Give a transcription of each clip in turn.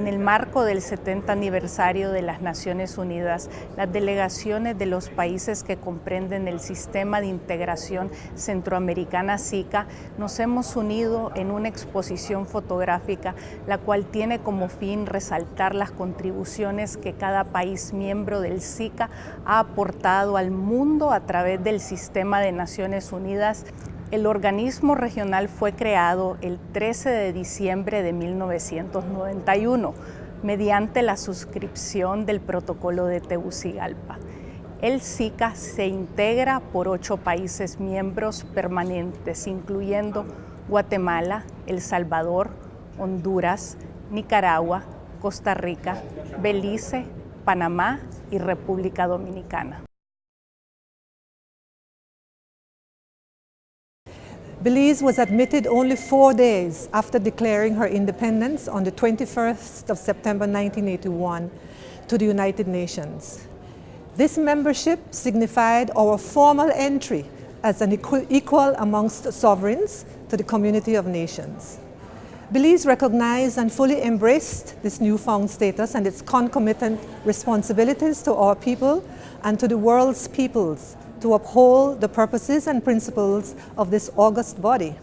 el marco del 70 aniversario de las Naciones Unidas, las delegaciones de los países que comprenden el Sistema de Integración Centroamericana SICA nos hemos unido en una exposición fotográfica, la cual tiene como fin resaltar las contribuciones que cada país miembro del SICA ha aportado al mundo a través del Sistema de Naciones Unidas. El organismo regional fue creado el 13 de diciembre de 1991 mediante la suscripción del Protocolo de Tegucigalpa. El SICA se integra por 8 países miembros permanentes, incluyendo Guatemala, El Salvador, Honduras, Nicaragua, Costa Rica, Belice, Panamá y República Dominicana. Belize was admitted only 4 days after declaring her independence on the 21st of September 1981 to the United Nations. This membership signified our formal entry as an equal amongst sovereigns to the community of nations. Belize recognized and fully embraced this newfound status and its concomitant responsibilities to our people and to the world's peoples, to uphold the purposes and principles of this august body.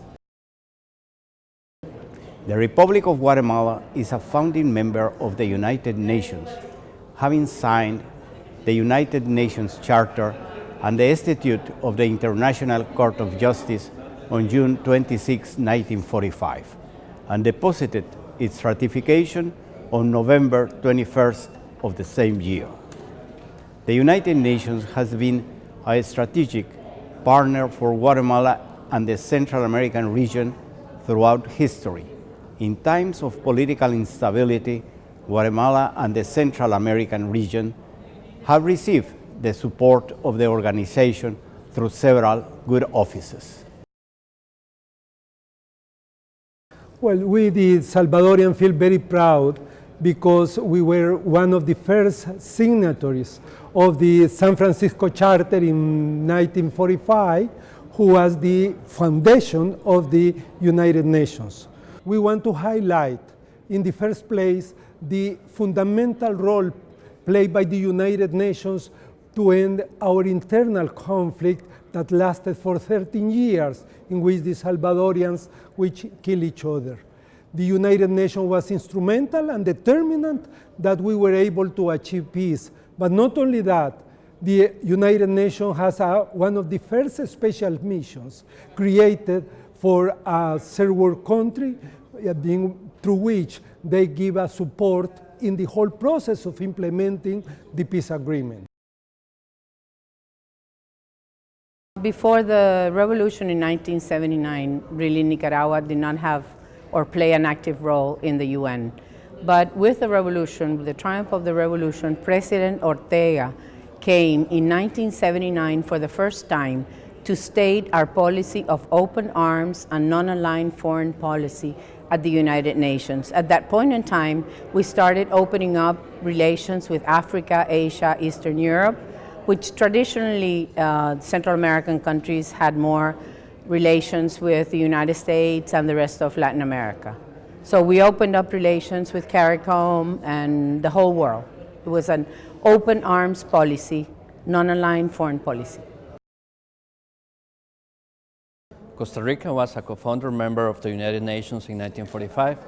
The Republic of Guatemala is a founding member of the United Nations, having signed the United Nations Charter and the Statute of the International Court of Justice on June 26, 1945, and deposited its ratification on November 21st of the same year. The United Nations has been a strategic partner for Guatemala and the Central American region throughout history. In times of political instability, Guatemala and the Central American region have received the support of the organization through several good offices. Well, we the Salvadorian feel very proud because we were one of the first signatories of the San Francisco Charter in 1945, who was the foundation of the United Nations. We want to highlight, in the first place, the fundamental role played by the United Nations to end our internal conflict that lasted for 13 years, in which the Salvadorians kill each other. The United Nations was instrumental and determinant that we were able to achieve peace. But not only that, the United Nations has one of the first special missions created for a third world country, through which they give us support in the whole process of implementing the peace agreement. Before the revolution in 1979, really Nicaragua did not have or play an active role in the UN. But with the revolution, with the triumph of the revolution, President Ortega came in 1979 for the first time to state our policy of open arms and non-aligned foreign policy at the United Nations. At that point in time, we started opening up relations with Africa, Asia, Eastern Europe, which traditionally Central American countries had more relations with the United States and the rest of Latin America. So we opened up relations with CARICOM and the whole world. It was an open arms policy, non-aligned foreign policy. Costa Rica was a co-founder member of the United Nations in 1945.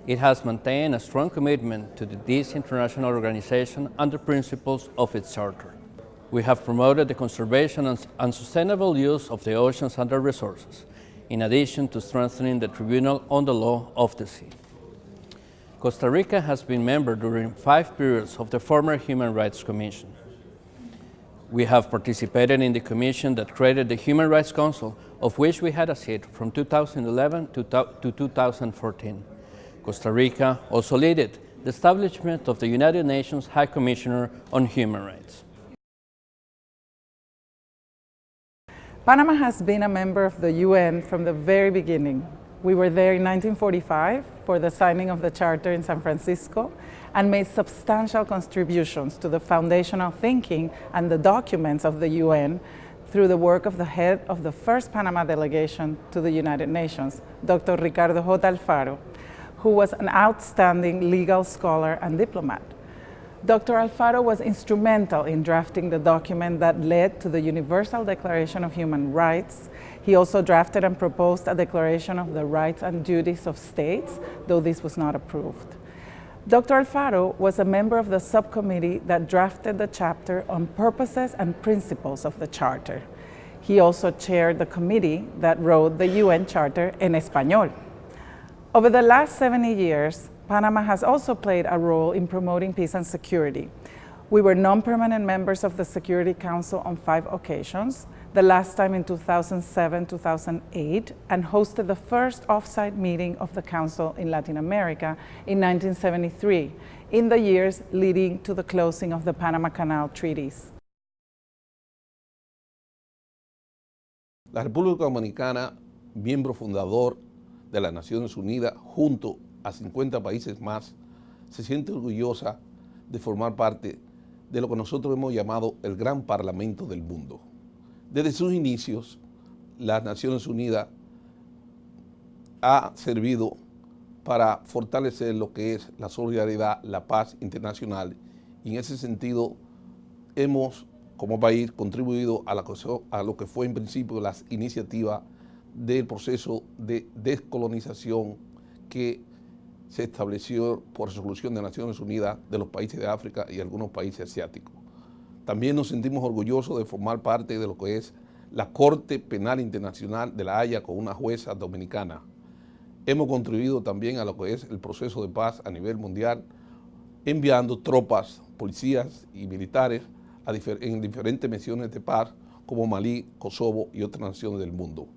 It has maintained a strong commitment to this international organization and the principles of its charter. We have promoted the conservation and sustainable use of the oceans and their resources, in addition to strengthening the Tribunal on the Law of the Sea. Costa Rica has been member during 5 periods of the former Human Rights Commission. We have participated in the commission that created the Human Rights Council, of which we had a seat from 2011 to 2014. Costa Rica also led the establishment of the United Nations High Commissioner on Human Rights. Panama has been a member of the UN from the very beginning. We were there in 1945 for the signing of the Charter in San Francisco and made substantial contributions to the foundational thinking and the documents of the UN through the work of the head of the first Panama delegation to the United Nations, Dr. Ricardo J. Alfaro, who was an outstanding legal scholar and diplomat. Dr. Alfaro was instrumental in drafting the document that led to the Universal Declaration of Human Rights. He also drafted and proposed a Declaration of the Rights and Duties of States, though this was not approved. Dr. Alfaro was a member of the subcommittee that drafted the chapter on purposes and principles of the Charter. He also chaired the committee that wrote the UN Charter en español. Over the last 70 years, Panama has also played a role in promoting peace and security. We were non-permanent members of the Security Council on 5 occasions, the last time in 2007-2008, and hosted the first off-site meeting of the Council in Latin America in 1973, in the years leading to the closing of the Panama Canal treaties. La República Dominicana, miembro fundador de las Naciones Unidas, junto a 50 países más, se siente orgullosa de formar parte de lo que nosotros hemos llamado el Gran Parlamento del Mundo. Desde sus inicios, las Naciones Unidas ha servido para fortalecer lo que es la solidaridad, la paz internacional, y en ese sentido hemos, como país, contribuido a lo que fue en principio las iniciativas del proceso de descolonización que se estableció por resolución de Naciones Unidas de los países de África y algunos países asiáticos. También nos sentimos orgullosos de formar parte de lo que es la Corte Penal Internacional de La Haya con una jueza dominicana. Hemos contribuido también a lo que es el proceso de paz a nivel mundial, enviando tropas, policías y militares en diferentes misiones de paz como Malí, Kosovo y otras naciones del mundo.